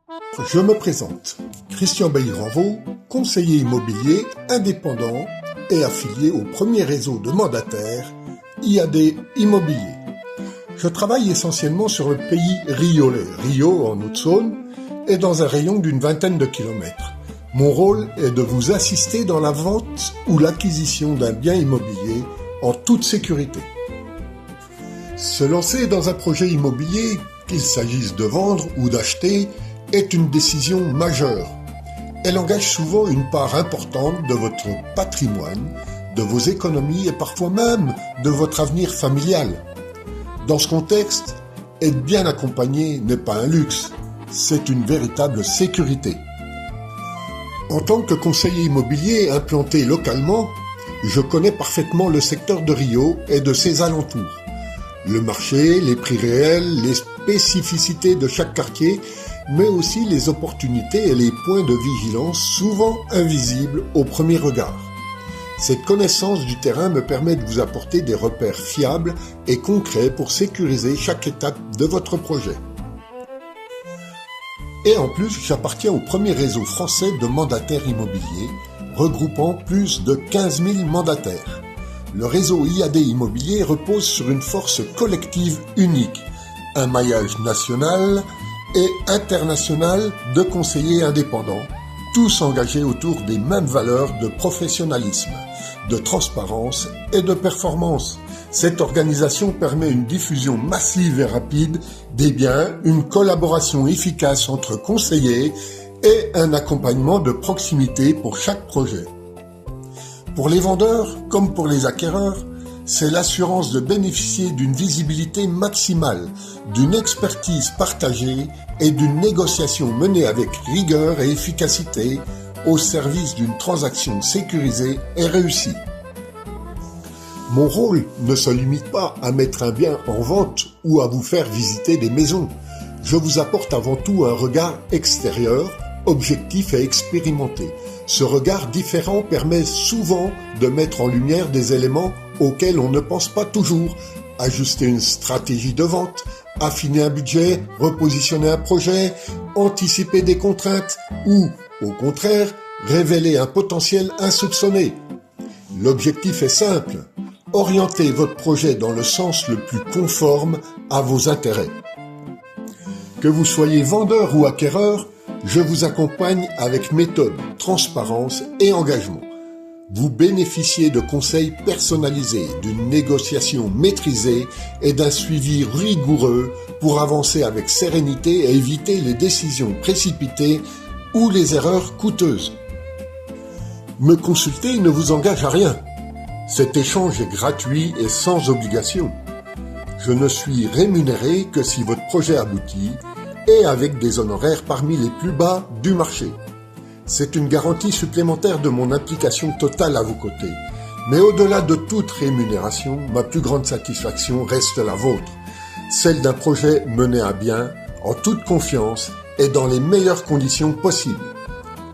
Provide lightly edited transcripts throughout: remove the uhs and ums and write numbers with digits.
Je me présente, Christian Bailly-Ranvaux, conseiller immobilier indépendant et affilié au premier réseau de mandataires IAD Immobilier. Je travaille essentiellement sur le pays riolais, Rio en Haute-Saône, et dans un rayon d'une vingtaine de kilomètres. Mon rôle est de vous assister dans la vente ou l'acquisition d'un bien immobilier en toute sécurité. Se lancer dans un projet immobilier, qu'il s'agisse de vendre ou d'acheter, est une décision majeure. Elle engage souvent une part importante de votre patrimoine, de vos économies et parfois même de votre avenir familial. Dans ce contexte, être bien accompagné n'est pas un luxe, c'est une véritable sécurité. En tant que conseiller immobilier implanté localement, je connais parfaitement le secteur de Rio et de ses alentours. Le marché, les prix réels, les spécificités de chaque quartier, mais aussi les opportunités et les points de vigilance souvent invisibles au premier regard. Cette connaissance du terrain me permet de vous apporter des repères fiables et concrets pour sécuriser chaque étape de votre projet. Et en plus, j'appartiens au premier réseau français de mandataires immobiliers, regroupant plus de 15 000 mandataires. Le réseau IAD Immobilier repose sur une force collective unique, un maillage national et international de conseillers indépendants, tous engagés autour des mêmes valeurs de professionnalisme, de transparence et de performance. Cette organisation permet une diffusion massive et rapide des biens, une collaboration efficace entre conseillers et un accompagnement de proximité pour chaque projet. Pour les vendeurs comme pour les acquéreurs, c'est l'assurance de bénéficier d'une visibilité maximale, d'une expertise partagée et d'une négociation menée avec rigueur et efficacité au service d'une transaction sécurisée et réussie. Mon rôle ne se limite pas à mettre un bien en vente ou à vous faire visiter des maisons. Je vous apporte avant tout un regard extérieur, objectif et expérimenté. Ce regard différent permet souvent de mettre en lumière des éléments auxquels on ne pense pas toujours. Ajuster une stratégie de vente, affiner un budget, repositionner un projet, anticiper des contraintes ou, au contraire, révéler un potentiel insoupçonné. L'objectif est simple, orienter votre projet dans le sens le plus conforme à vos intérêts. Que vous soyez vendeur ou acquéreur, je vous accompagne avec méthode, transparence et engagement. Vous bénéficiez de conseils personnalisés, d'une négociation maîtrisée et d'un suivi rigoureux pour avancer avec sérénité et éviter les décisions précipitées ou les erreurs coûteuses. Me consulter ne vous engage à rien. Cet échange est gratuit et sans obligation. Je ne suis rémunéré que si votre projet aboutit et avec des honoraires parmi les plus bas du marché. C'est une garantie supplémentaire de mon implication totale à vos côtés. Mais au-delà de toute rémunération, ma plus grande satisfaction reste la vôtre, celle d'un projet mené à bien, en toute confiance et dans les meilleures conditions possibles.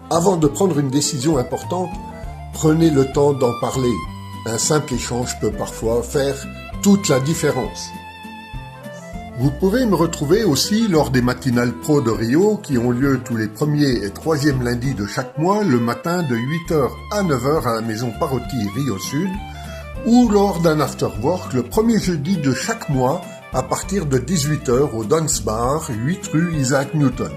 Avant de prendre une décision importante, prenez le temps d'en parler. Un simple échange peut parfois faire toute la différence. Vous pouvez me retrouver aussi lors des matinales pro de Rio qui ont lieu tous les 1er et 3e lundis de chaque mois le matin de 8h à 9h à la maison Parotti Rio Sud ou lors d'un afterwork le 1er jeudi de chaque mois à partir de 18h au Dance Bar, 8 rue Isaac Newton.